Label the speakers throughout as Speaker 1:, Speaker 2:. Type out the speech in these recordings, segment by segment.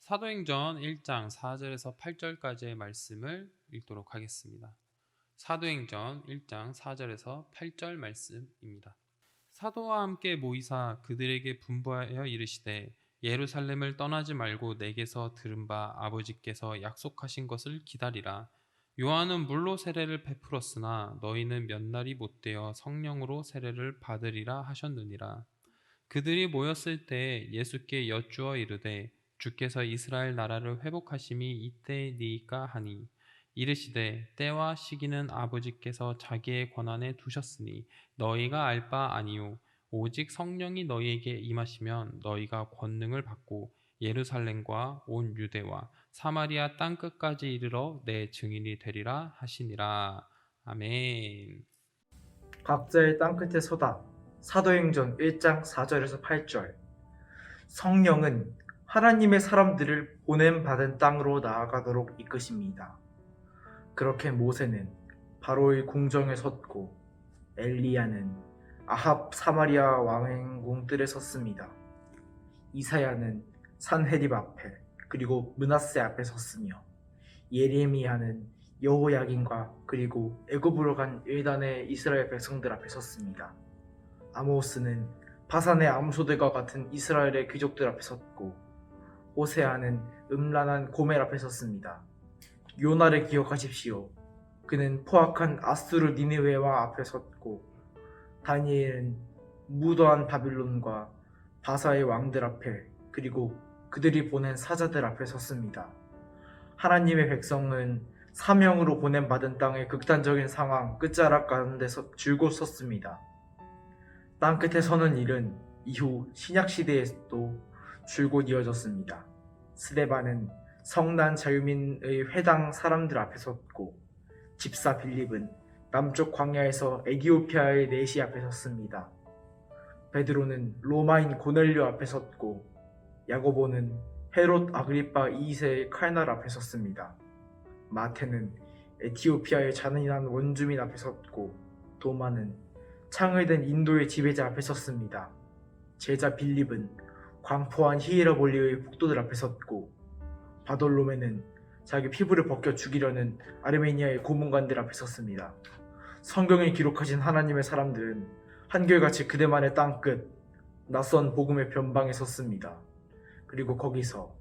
Speaker 1: 사도행전 1장 4절에서 8절까지의 말씀을 읽도록 하겠습니다. 사도행전 1장 4절에서 8절 말씀입니다. 사도와 함께 모이사 그들에게 분부하여 이르시되 예루살렘을 떠나지 말고 내게서 들은 바 아버지께서 약속하신 것을 기다리라. 요한은 물로 세례를 베풀었으나 너희는 몇 날이 못되어 성령으로 세례를 받으리라 하셨느니라. 그들이 모였을 때 예수께 여쭈어 이르되 주께서 이스라엘 나라를 회복하심이 이때니까 하니 이르시되 때와 시기는 아버지께서 자기의 권한에 두셨으니 너희가 알 바 아니요 오직 성령이 너희에게 임하시면 너희가 권능을 받고 예루살렘과 온 유대와 사마리아 땅 끝까지 이르러 내 증인이 되리라 하시니라. 아멘.
Speaker 2: 각자의 땅끝에 서다. 사도행전 1장 4절에서 8절. 성령은 하나님의 사람들을 보냄받은 땅으로 나아가도록 이끄십니다. 그렇게 모세는 바로의 궁정에 섰고 엘리야는 아합 사마리아 왕행궁 뜰에 섰습니다. 이사야는 산헤립 앞에 그리고 므낫세 앞에 섰으며 예레미야는 여호야긴과 그리고 애굽으로 간 일단의 이스라엘 백성들 앞에 섰습니다. 아모스는 바산의 암소들과 같은 이스라엘의 귀족들 앞에 섰고 호세아는 음란한 고멜 앞에 섰습니다. 요나를 기억하십시오. 그는 포악한 아수르 니느웨와 앞에 섰고 다니엘은 무도한 바빌론과 바사의 왕들 앞에 그리고 그들이 보낸 사자들 앞에 섰습니다. 하나님의 백성은 사명으로 보냄받은 땅의 극단적인 상황 끝자락 가운데서 줄곧 섰습니다. 땅끝에 서는 일은 이후 신약시대에도 줄곧 이어졌습니다. 스데반은 성난 자유민의 회당 사람들 앞에 섰고 집사 빌립은 남쪽 광야에서 에디오피아의 내시 앞에 섰습니다. 베드로는 로마인 고넬료 앞에 섰고 야고보는 헤롯 아그리파 2세의 칼날 앞에 섰습니다. 마태는 에티오피아의 잔인한 원주민 앞에 섰고 도마는 창을 든 인도의 지배자 앞에 섰습니다. 제자 빌립은 광포한 히에라볼리의 폭도들 앞에 섰고 바돌로메는 자기 피부를 벗겨 죽이려는 아르메니아의 고문관들 앞에 섰습니다. 성경에 기록하신 하나님의 사람들은 한결같이 그들만의 땅끝 낯선 복음의 변방에 섰습니다. 그리고 거기서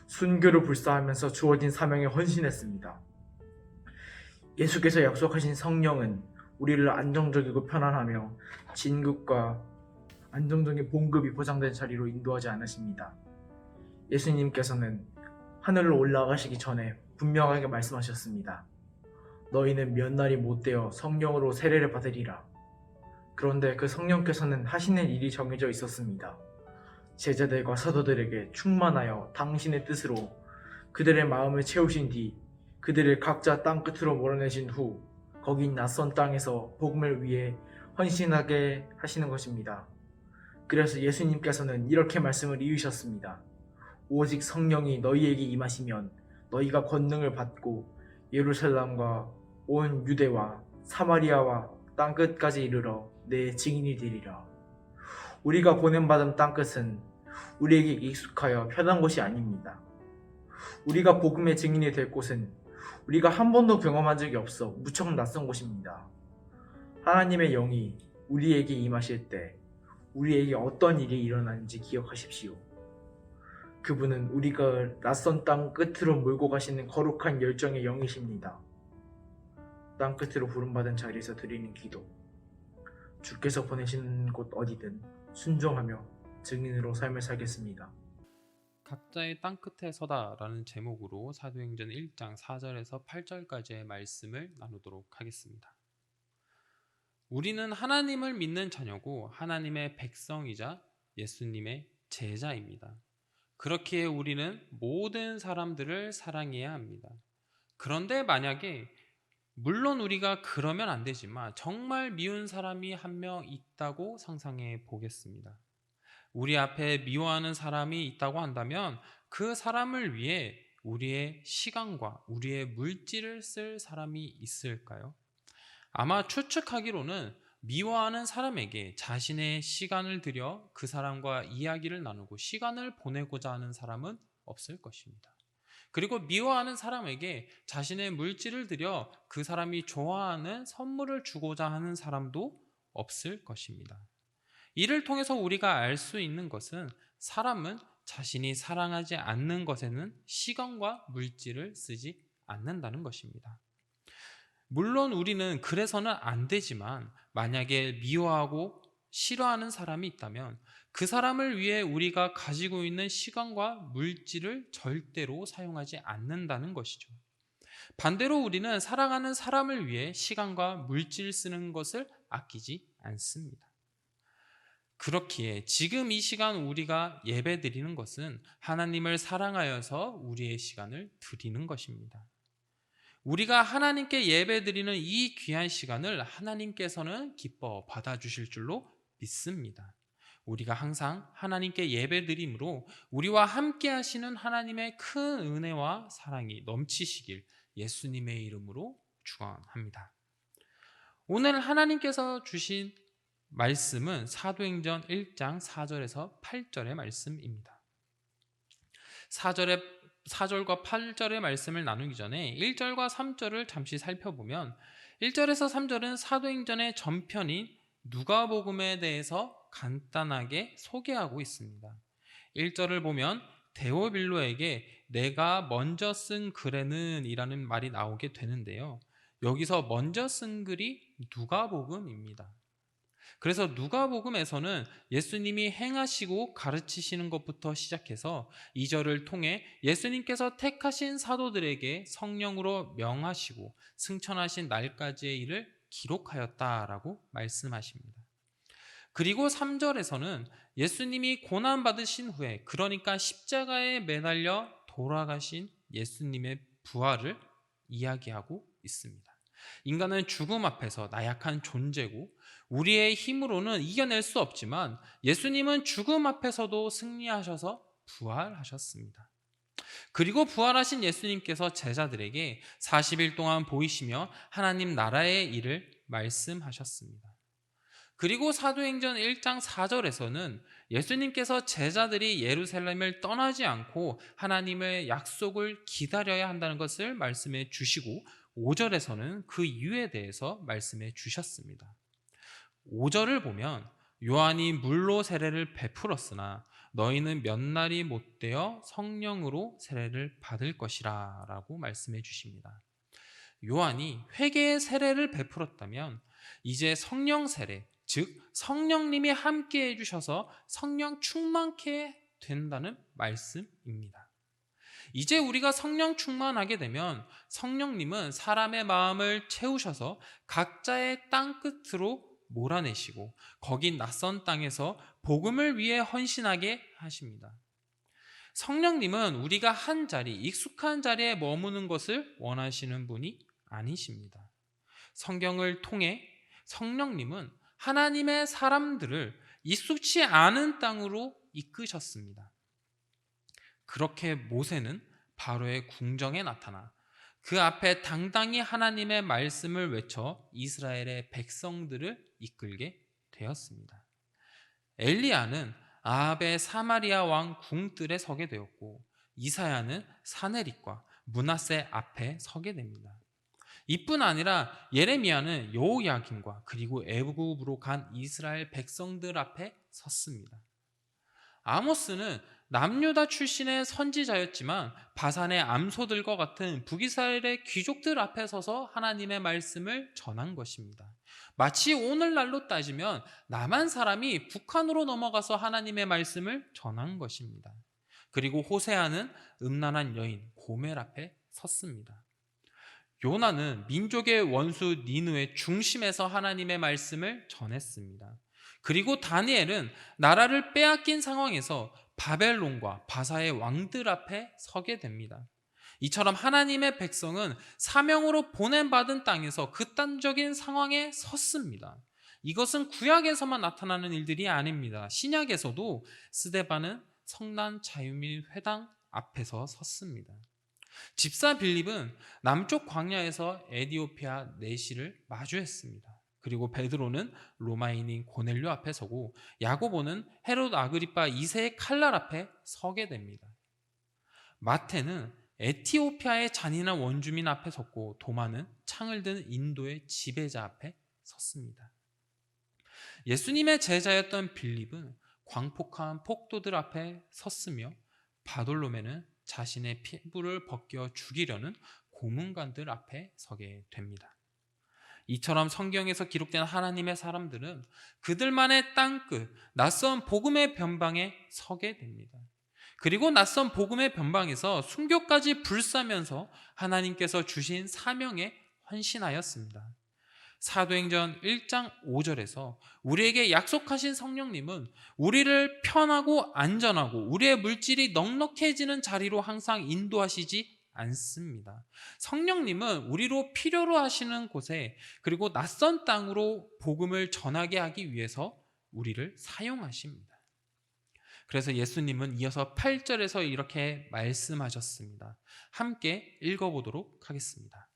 Speaker 2: 순교를 불사하면서 주어진 사명에 헌신했습니다. 예수께서 약속하신 성령은 우리를 안정적이고 편안하며 진급과 안정적인 봉급이 보장된 자리로 인도하지 않으십니다. 예수님께서는 하늘로 올라가시기 전에 분명하게 말씀하셨습니다. 너희는 몇 날이 못되어 성령으로 세례를 받으리라. 그런데 그 성령께서는 하시는 일이 정해져 있었습니다. 제자들과 사도들에게 충만하여 당신의 뜻으로 그들의 마음을 채우신 뒤 그들을 각자 땅끝으로 몰아내신 후 거긴 낯선 땅에서 복음을 위해 헌신하게 하시는 것입니다. 그래서 예수님께서는 이렇게 말씀을 이으셨습니다. 오직 성령이 너희에게 임하시면 너희가 권능을 받고 예루살렘과 온 유대와 사마리아와 땅끝까지 이르러 내 증인이 되리라. 우리가 보냄받은 땅끝은 우리에게 익숙하여 편한 곳이 아닙니다. 우리가 복음의 증인이 될 곳은 우리가 한 번도 경험한 적이 없어 무척 낯선 곳입니다. 하나님의 영이 우리에게 임하실 때 우리에게 어떤 일이 일어나는지 기억하십시오. 그분은 우리가 낯선 땅 끝으로 몰고 가시는 거룩한 열정의 영이십니다. 땅 끝으로 부름받은 자리에서 드리는 기도. 주께서 보내시는 곳 어디든 순종하며 증인으로 삶을 살겠습니다.
Speaker 1: 각자의 땅끝에 서다라는 제목으로 사도행전 1장 4절에서 8절까지의 말씀을 나누도록 하겠습니다. 우리는 하나님을 믿는 자녀고 하나님의 백성이자 예수님의 제자입니다. 그렇기에 우리는 모든 사람들을 사랑해야 합니다. 그런데 만약에 물론 우리가 그러면 안 되지만 정말 미운 사람이 한 명 있다고 상상해 보겠습니다. 우리 앞에 미워하는 사람이 있다고 한다면 그 사람을 위해 우리의 시간과 우리의 물질을 쓸 사람이 있을까요? 아마 추측하기로는 미워하는 사람에게 자신의 시간을 들여 그 사람과 이야기를 나누고 시간을 보내고자 하는 사람은 없을 것입니다. 그리고 미워하는 사람에게 자신의 물질을 들여 그 사람이 좋아하는 선물을 주고자 하는 사람도 없을 것입니다. 이를 통해서 우리가 알 수 있는 것은 사람은 자신이 사랑하지 않는 것에는 시간과 물질을 쓰지 않는다는 것입니다. 물론 우리는 그래서는 안 되지만 만약에 미워하고 싫어하는 사람이 있다면 그 사람을 위해 우리가 가지고 있는 시간과 물질을 절대로 사용하지 않는다는 것이죠. 반대로 우리는 사랑하는 사람을 위해 시간과 물질 쓰는 것을 아끼지 않습니다. 그렇기에 지금 이 시간 우리가 예배 드리는 것은 하나님을 사랑하여서 우리의 시간을 드리는 것입니다. 우리가 하나님께 예배 드리는 이 귀한 시간을 하나님께서는 기뻐 받아주실 줄로 믿습니다. 우리가 항상 하나님께 예배 드림으로 우리와 함께 하시는 하나님의 큰 은혜와 사랑이 넘치시길 예수님의 이름으로 축원합니다. 오늘 하나님께서 주신 말씀은 사도행전 1장 4절에서 8절의 말씀입니다. 4절과 8절의 말씀을 나누기 전에 1절과 3절을 잠시 살펴보면 1절에서 3절은 사도행전의 전편인 누가복음에 대해서 간단하게 소개하고 있습니다. 1절을 보면 데오빌로에게 내가 먼저 쓴 글에는 이라는 말이 나오게 되는데요. 여기서 먼저 쓴 글이 누가복음입니다. 그래서 누가복음에서는 예수님이 행하시고 가르치시는 것부터 시작해서 2절을 통해 예수님께서 택하신 사도들에게 성령으로 명하시고 승천하신 날까지의 일을 기록하였다라고 말씀하십니다. 그리고 3절에서는 예수님이 고난받으신 후에, 그러니까 십자가에 매달려 돌아가신 예수님의 부활을 이야기하고 있습니다. 인간은 죽음 앞에서 나약한 존재고 우리의 힘으로는 이겨낼 수 없지만 예수님은 죽음 앞에서도 승리하셔서 부활하셨습니다. 그리고 부활하신 예수님께서 제자들에게 40일 동안 보이시며 하나님 나라의 일을 말씀하셨습니다. 그리고 사도행전 1장 4절에서는 예수님께서 제자들이 예루살렘을 떠나지 않고 하나님의 약속을 기다려야 한다는 것을 말씀해 주시고 5절에서는 그 이유에 대해서 말씀해 주셨습니다. 5절을 보면 요한이 물로 세례를 베풀었으나 너희는 몇 날이 못되어 성령으로 세례를 받을 것이라 라고 말씀해 주십니다. 요한이 회개의 세례를 베풀었다면 이제 성령 세례, 즉 성령님이 함께 해주셔서 성령 충만케 된다는 말씀입니다. 이제 우리가 성령 충만하게 되면 성령님은 사람의 마음을 채우셔서 각자의 땅 끝으로 몰아내시고 거기 낯선 땅에서 복음을 위해 헌신하게 하십니다. 성령님은 우리가 한 자리, 익숙한 자리에 머무는 것을 원하시는 분이 아니십니다. 성경을 통해 성령님은 하나님의 사람들을 익숙치 않은 땅으로 이끄셨습니다. 그렇게 모세는 바로의 궁정에 나타나 그 앞에 당당히 하나님의 말씀을 외쳐 이스라엘의 백성들을 이끌게 되었습니다. 엘리야는 아합의 사마리아 왕 궁뜰에 서게 되었고 이사야는 사내립과 므낫세 앞에 서게 됩니다. 이뿐 아니라 예레미야는 여호야김과 그리고 애굽으로 간 이스라엘 백성들 앞에 섰습니다. 아모스는 남유다 출신의 선지자였지만 바산의 암소들과 같은 북이스라엘의 귀족들 앞에 서서 하나님의 말씀을 전한 것입니다. 마치 오늘날로 따지면 남한 사람이 북한으로 넘어가서 하나님의 말씀을 전한 것입니다. 그리고 호세아는 음란한 여인 고멜 앞에 섰습니다. 요나는 민족의 원수 니느웨 중심에서 하나님의 말씀을 전했습니다. 그리고 다니엘은 나라를 빼앗긴 상황에서 바벨론과 바사의 왕들 앞에 서게 됩니다. 이처럼 하나님의 백성은 사명으로 보냄받은 땅에서 극단적인 상황에 섰습니다. 이것은 구약에서만 나타나는 일들이 아닙니다. 신약에서도 스데반은 성난 자유민 회당 앞에서 섰습니다. 집사 빌립은 남쪽 광야에서 에디오피아 내시를 마주했습니다. 그리고 베드로는 로마인인 고넬료 앞에 서고 야고보는 헤롯 아그리파 2세의 칼날 앞에 서게 됩니다. 마태는 에티오피아의 잔인한 원주민 앞에 섰고 도마는 창을 든 인도의 지배자 앞에 섰습니다. 예수님의 제자였던 빌립은 광폭한 폭도들 앞에 섰으며 바돌로메는 자신의 피부를 벗겨 죽이려는 고문관들 앞에 서게 됩니다. 이처럼 성경에서 기록된 하나님의 사람들은 그들만의 땅끝, 낯선 복음의 변방에 서게 됩니다. 그리고 낯선 복음의 변방에서 순교까지 불사면서 하나님께서 주신 사명에 헌신하였습니다. 사도행전 1장 5절에서 우리에게 약속하신 성령님은 우리를 편하고 안전하고 우리의 물질이 넉넉해지는 자리로 항상 인도하시지 않습니다. 성령님은 우리로 필요로 하시는 곳에 그리고 낯선 땅으로 복음을 전하게 하기 위해서 우리를 사용하십니다. 그래서 예수님은 이어서 8절에서 이렇게 말씀하셨습니다. 함께 읽어보도록 하겠습니다.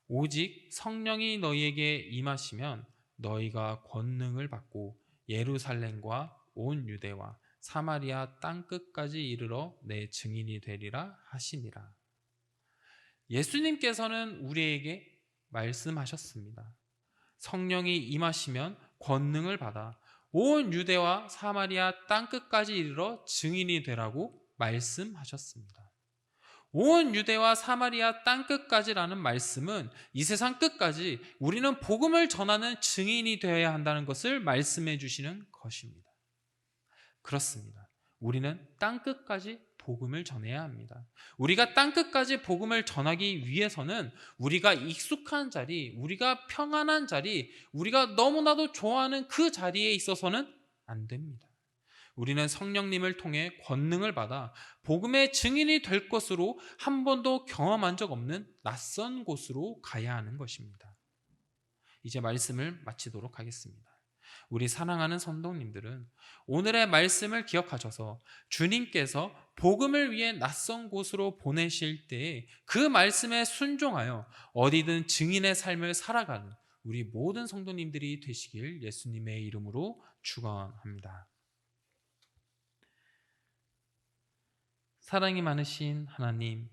Speaker 1: 오직 성령이 너희에게 임하시면 너희가 권능을 받고 예루살렘과 온 유대와 사마리아 땅끝까지 이르러 내 증인이 되리라 하시니라. 예수님께서는 우리에게 말씀하셨습니다. 성령이 임하시면 권능을 받아 온 유대와 사마리아 땅끝까지 이르러 증인이 되라고 말씀하셨습니다. 온 유대와 사마리아 땅끝까지라는 말씀은 이 세상 끝까지 우리는 복음을 전하는 증인이 되어야 한다는 것을 말씀해 주시는 것입니다. 그렇습니다. 우리는 땅끝까지 복음을 전해야 합니다. 우리가 땅끝까지 복음을 전하기 위해서는 우리가 익숙한 자리, 우리가 평안한 자리, 우리가 너무나도 좋아하는 그 자리에 있어서는 안 됩니다. 우리는 성령님을 통해 권능을 받아 복음의 증인이 될 것으로 한 번도 경험한 적 없는 낯선 곳으로 가야 하는 것입니다. 이제 말씀을 마치도록 하겠습니다. 우리 사랑하는 성도님들은 오늘의 말씀을 기억하셔서 주님께서 복음을 위해 낯선 곳으로 보내실 때에 그 말씀에 순종하여 어디든 증인의 삶을 살아가는 우리 모든 성도님들이 되시길 예수님의 이름으로 축원합니다. 사랑이 많으신 하나님,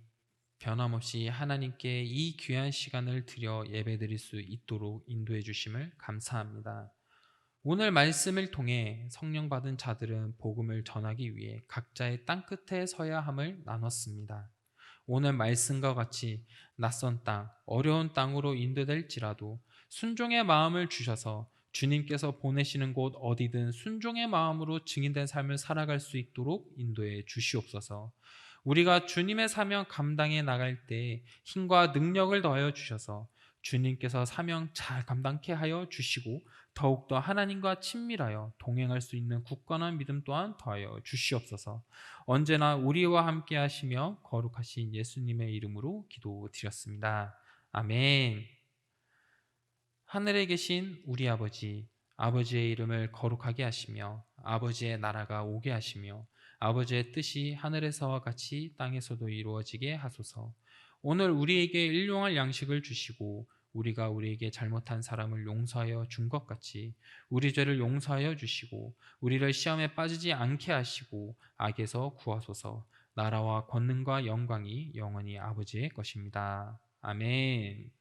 Speaker 1: 변함없이 하나님께 이 귀한 시간을 드려 예배드릴 수 있도록 인도해 주심을 감사합니다. 오늘 말씀을 통해 성령 받은 자들은 복음을 전하기 위해 각자의 땅끝에 서야 함을 나눴습니다. 오늘 말씀과 같이 낯선 땅, 어려운 땅으로 인도될지라도 순종의 마음을 주셔서 주님께서 보내시는 곳 어디든 순종의 마음으로 증인된 삶을 살아갈 수 있도록 인도해 주시옵소서. 우리가 주님의 사명 감당해 나갈 때 힘과 능력을 더하여 주셔서 주님께서 사명 잘 감당케 하여 주시고 더욱더 하나님과 친밀하여 동행할 수 있는 굳건한 믿음 또한 더하여 주시옵소서. 언제나 우리와 함께 하시며 거룩하신 예수님의 이름으로 기도드렸습니다. 아멘. 하늘에 계신 우리 아버지, 아버지의 이름을 거룩하게 하시며 아버지의 나라가 오게 하시며 아버지의 뜻이 하늘에서와 같이 땅에서도 이루어지게 하소서. 오늘 우리에게 일용할 양식을 주시고 우리가 우리에게 잘못한 사람을 용서하여 준 것 같이 우리 죄를 용서하여 주시고 우리를 시험에 빠지지 않게 하시고 악에서 구하소서. 나라와 권능과 영광이 영원히 아버지의 것입니다. 아멘.